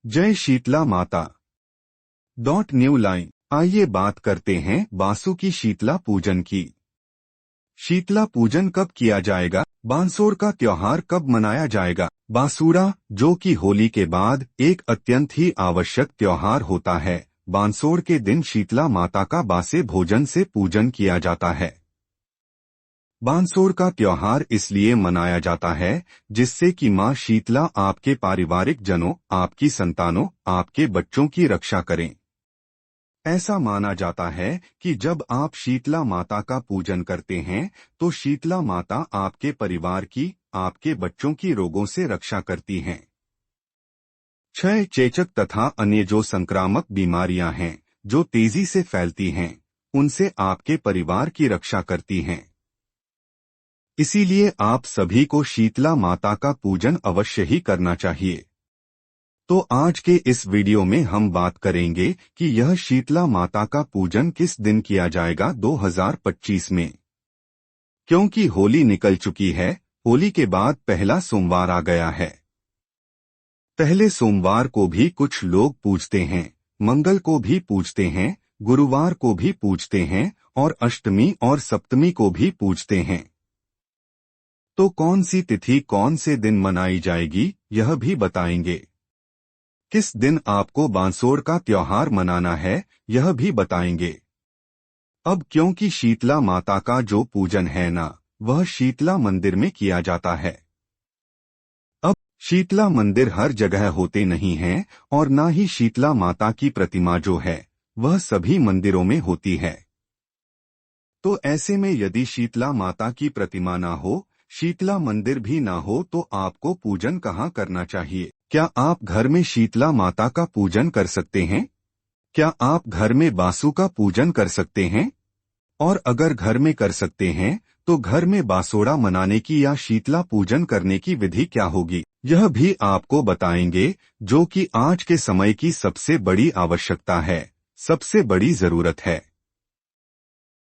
जय शीतला माता। New line. आइए बात करते हैं बांसु की शीतला पूजन की। शीतला पूजन कब किया जाएगा? बांसोड़ का त्योहार कब मनाया जाएगा? बांसुड़ा, जो कि होली के बाद एक अत्यंत ही आवश्यक त्योहार होता है। बांसोड़ के दिन शीतला माता का बासे भोजन से पूजन किया जाता है। बांसोड़ का त्योहार इसलिए मनाया जाता है जिससे कि मां शीतला आपके पारिवारिक जनों, आपकी संतानों, आपके बच्चों की रक्षा करें। ऐसा माना जाता है कि जब आप शीतला माता का पूजन करते हैं तो शीतला माता आपके परिवार की, आपके बच्चों की रोगों से रक्षा करती हैं। क्षय, चेचक तथा अन्य जो संक्रामक बीमारियां हैं जो तेजी से फैलती हैं, उनसे आपके परिवार की रक्षा करती हैं। इसीलिए आप सभी को शीतला माता का पूजन अवश्य ही करना चाहिए। तो आज के इस वीडियो में हम बात करेंगे कि यह शीतला माता का पूजन किस दिन किया जाएगा 2025 में। क्योंकि होली निकल चुकी है, होली के बाद पहला सोमवार आ गया है। पहले सोमवार को भी कुछ लोग पूजते हैं, मंगल को भी पूजते हैं, गुरुवार को भी पूजते हैं और अष्टमी और सप्तमी को भी पूजते हैं। तो कौन सी तिथि कौन से दिन मनाई जाएगी यह भी बताएंगे। किस दिन आपको बांसोड़ का त्योहार मनाना है यह भी बताएंगे। अब क्योंकि शीतला माता का जो पूजन है ना, वह शीतला मंदिर में किया जाता है। अब शीतला मंदिर हर जगह होते नहीं हैं और ना ही शीतला माता की प्रतिमा जो है वह सभी मंदिरों में होती है। तो ऐसे में यदि शीतला माता की प्रतिमा ना हो, शीतला मंदिर भी ना हो, तो आपको पूजन कहाँ करना चाहिए? क्या आप घर में शीतला माता का पूजन कर सकते हैं? क्या आप घर में बासु का पूजन कर सकते हैं? और अगर घर में कर सकते हैं तो घर में बासोड़ा मनाने की या शीतला पूजन करने की विधि क्या होगी, यह भी आपको बताएंगे, जो कि आज के समय की सबसे बड़ी आवश्यकता है, सबसे बड़ी जरूरत है।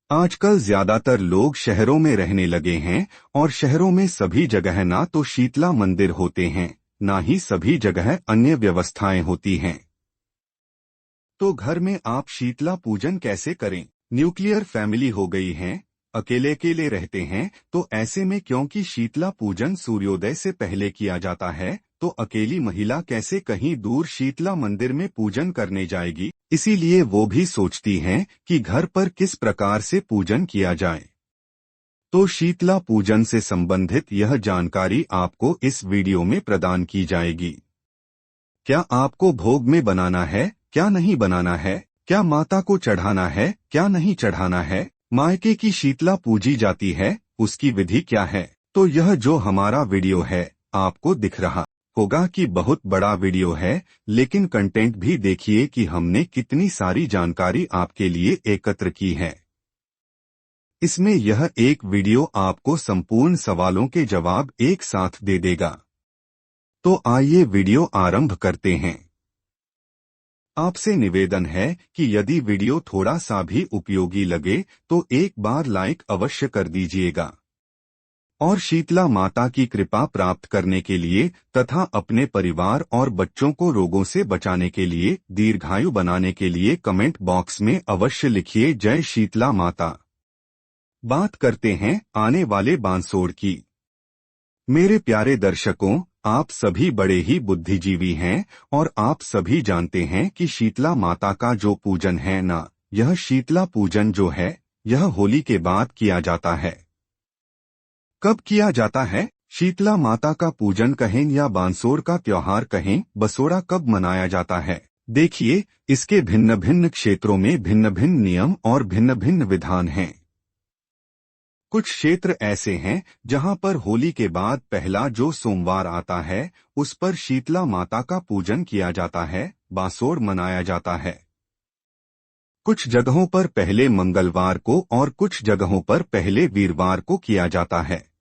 आजकल ज्यादातर लोग शहरों में रहने लगे हैं और शहरों में सभी जगह ना तो शीतला मंदिर होते हैं, ना ही सभी जगह अन्य व्यवस्थाएं होती हैं। तो घर में आप शीतला पूजन कैसे करें? न्यूक्लियर फैमिली हो गई है, अकेले अकेले रहते हैं, तो ऐसे में क्योंकि शीतला पूजन सूर्योदय से पहले किया जाता है, तो अकेली महिला कैसे कहीं दूर शीतला मंदिर में पूजन करने जाएगी? इसीलिए वो भी सोचती हैं कि घर पर किस प्रकार से पूजन किया जाए। तो शीतला पूजन से संबंधित यह जानकारी आपको इस वीडियो में प्रदान की जाएगी। क्या आपको भोग में बनाना है, क्या नहीं बनाना है? क्या माता को चढ़ाना है, क्या नहीं चढ़ाना है? मायके की शीतला पूजी जाती है, उसकी विधि क्या है? तो यह जो हमारा वीडियो है आपको दिख रहा होगा कि बहुत बड़ा वीडियो है, लेकिन कंटेंट भी देखिए कि हमने कितनी सारी जानकारी आपके लिए एकत्र की है। इसमें यह एक वीडियो आपको संपूर्ण सवालों के जवाब एक साथ दे देगा। तो आइए वीडियो आरंभ करते हैं। आपसे निवेदन है कि यदि वीडियो थोड़ा सा भी उपयोगी लगे तो एक बार लाइक अवश्य कर दीजिएगा। और शीतला माता की कृपा प्राप्त करने के लिए तथा अपने परिवार और बच्चों को रोगों से बचाने के लिए, दीर्घायु बनाने के लिए कमेंट बॉक्स में अवश्य लिखिए जय शीतला माता। बात करते हैं आने वाले बांसोड़ की। मेरे प्यारे दर्शकों, आप सभी बड़े ही बुद्धिजीवी हैं और आप सभी जानते हैं कि शीतला माता का जो पूजन है ना, यह शीतला पूजन जो है यह होली के बाद किया जाता है। कब किया जाता है? शीतला माता का पूजन कहें या बांसोड़ का त्योहार कहें, बसोड़ा कब मनाया जाता है? देखिए, इसके भिन्न भिन्न क्षेत्रों में भिन्न भिन्न नियम और भिन्न भिन्न विधान हैं। कुछ क्षेत्र ऐसे हैं जहां पर होली के बाद पहला जो सोमवार आता है उस पर शीतला माता का पूजन किया जाता है, बांसोड़ मनाया जाता है। कुछ जगहों पर पहले मंगलवार को और कुछ जगहों पर पहले वीरवार को किया जाता है।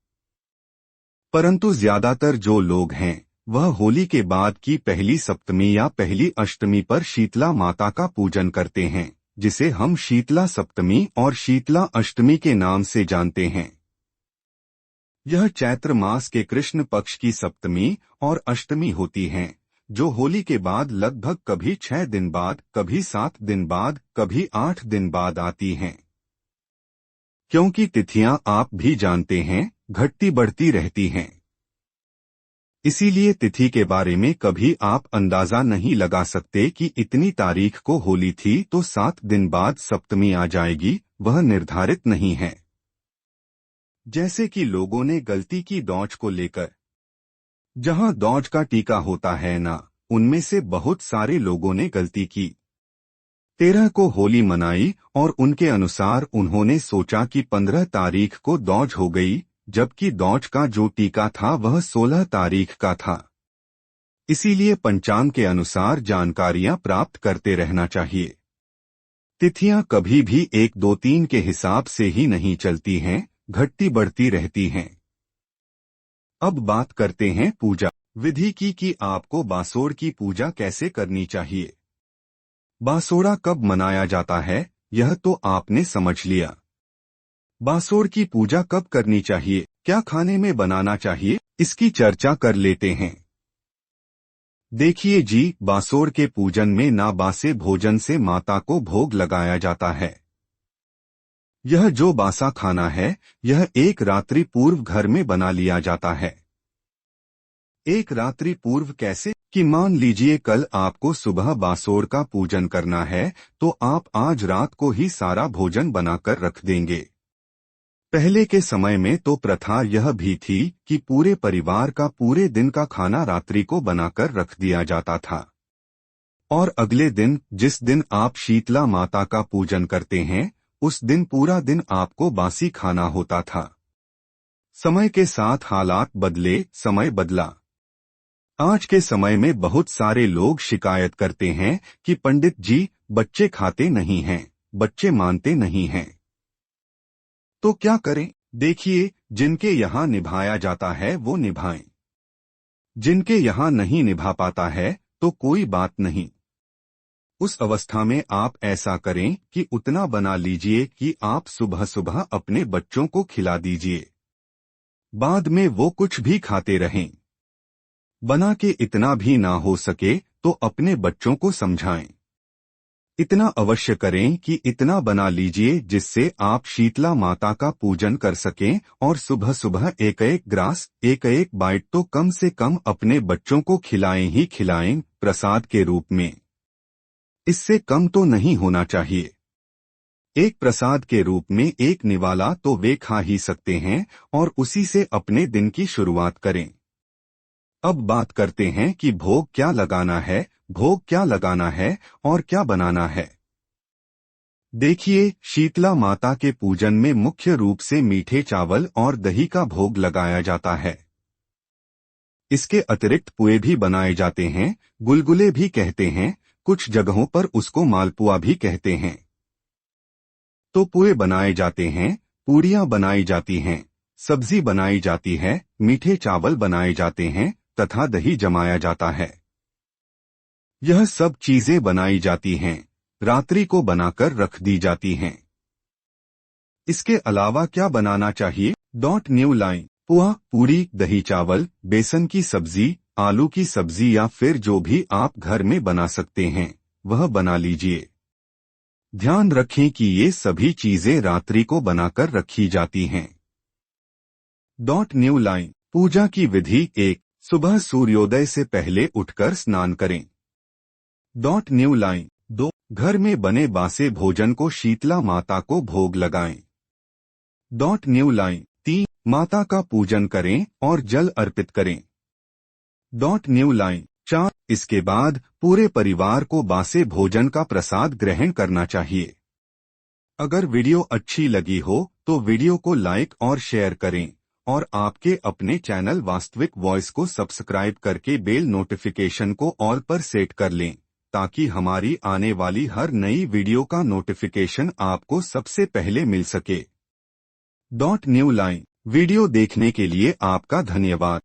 परंतु ज्यादातर जो लोग हैं वह होली के बाद की पहली सप्तमी या पहली अष्टमी पर शीतला माता का पूजन करते हैं, जिसे हम शीतला सप्तमी और शीतला अष्टमी के नाम से जानते हैं। यह चैत्र मास के कृष्ण पक्ष की सप्तमी और अष्टमी होती हैं, जो होली के बाद लगभग कभी 6 दिन बाद, कभी 7 दिन बाद, कभी 8 दिन बाद आती हैं। क्योंकि तिथियां आप भी जानते हैं घटती बढ़ती रहती हैं, इसीलिए तिथि के बारे में कभी आप अंदाजा नहीं लगा सकते कि इतनी तारीख को होली थी तो 7 दिन बाद सप्तमी आ जाएगी, वह निर्धारित नहीं है। जैसे कि लोगों ने गलती की दौज को लेकर, जहां दौज का टीका होता है ना, उनमें से बहुत सारे लोगों ने गलती की। 13 को होली मनाई और उनके अनुसार उन्होंने सोचा कि 15 तारीख को दौज हो गई, जबकि दौज का जो टीका था वह 16 तारीख का था। इसीलिए पंचांग के अनुसार जानकारियां प्राप्त करते रहना चाहिए। तिथियां कभी भी 1, 2, 3 के हिसाब से ही नहीं चलती हैं, घटती बढ़ती रहती हैं। अब बात करते हैं पूजा विधि की कि आपको बासोड़ की पूजा कैसे करनी चाहिए। बासोड़ा कब मनाया जाता है, यह तो आपने समझ लिया। बासोड़ की पूजा कब करनी चाहिए, क्या खाने में बनाना चाहिए, इसकी चर्चा कर लेते हैं। देखिए जी, बासोड़ के पूजन में ना बासे भोजन से माता को भोग लगाया जाता है। यह जो बासा खाना है, यह एक रात्रि पूर्व घर में बना लिया जाता है। एक रात्रि पूर्व कैसे कि मान लीजिए कल आपको सुबह बासोड़ का पूजन करना है, तो आप आज रात को ही सारा भोजन बनाकर रख देंगे। पहले के समय में तो प्रथा यह भी थी कि पूरे परिवार का पूरे दिन का खाना रात्रि को बनाकर रख दिया जाता था, और अगले दिन जिस दिन आप शीतला माता का पूजन करते हैं, उस दिन पूरा दिन आपको बासी खाना होता था। समय के साथ हालात बदले, समय बदला। आज के समय में बहुत सारे लोग शिकायत करते हैं कि पंडित जी, बच्चे खाते नहीं हैं, बच्चे मानते नहीं हैं। तो क्या करें? देखिए, जिनके यहाँ निभाया जाता है वो निभाएं। जिनके यहाँ नहीं निभा पाता है तो कोई बात नहीं। उस अवस्था में आप ऐसा करें कि उतना बना लीजिए कि आप सुबह सुबह अपने बच्चों को खिला दीजिए, बाद में वो कुछ भी खाते रहें। बना के इतना भी ना हो सके तो अपने बच्चों को समझाएं। इतना अवश्य करें कि इतना बना लीजिए जिससे आप शीतला माता का पूजन कर सकें, और सुबह सुबह एक एक ग्रास, एक एक बाइट तो कम से कम अपने बच्चों को खिलाएं ही खिलाएं, प्रसाद के रूप में। इससे कम तो नहीं होना चाहिए। एक प्रसाद के रूप में एक निवाला तो वे खा ही सकते हैं, और उसी से अपने दिन की शुरुआत करें। अब बात करते हैं कि भोग क्या लगाना है, भोग क्या लगाना है और क्या बनाना है। देखिए, शीतला माता के पूजन में मुख्य रूप से मीठे चावल और दही का भोग लगाया जाता है। इसके अतिरिक्त पुए भी बनाए जाते हैं, गुलगुले भी कहते हैं, कुछ जगहों पर उसको मालपुआ भी कहते हैं। तो पुए बनाए जाते हैं, पूड़ियां बनाई जाती हैं, सब्जी बनाई जाती है, मीठे चावल बनाए जाते हैं तथा दही जमाया जाता है। यह सब चीजें बनाई जाती हैं, रात्रि को बनाकर रख दी जाती हैं। इसके अलावा क्या बनाना चाहिए? न्यू लाइन पुआ, पूरी, दही चावल, बेसन की सब्जी, आलू की सब्जी या फिर जो भी आप घर में बना सकते हैं वह बना लीजिए। ध्यान रखें कि ये सभी चीजें रात्रि को बनाकर रखी जाती हैं। न्यू लाइन पूजा की विधि 1, सुबह सूर्योदय से पहले उठकर स्नान करें। न्यू लाइन 2, घर में बने बासे भोजन को शीतला माता को भोग लगाएं। न्यू लाइन 3, माता का पूजन करें और जल अर्पित करें। न्यू लाइन 4, इसके बाद पूरे परिवार को बासे भोजन का प्रसाद ग्रहण करना चाहिए। अगर वीडियो अच्छी लगी हो तो वीडियो को लाइक और शेयर करें, और आपके अपने चैनल वास्तविक वॉइस को सब्सक्राइब करके बेल नोटिफिकेशन को ऑल पर सेट कर लें, ताकि हमारी आने वाली हर नई वीडियो का नोटिफिकेशन आपको सबसे पहले मिल सके। न्यू लाइन वीडियो देखने के लिए आपका धन्यवाद।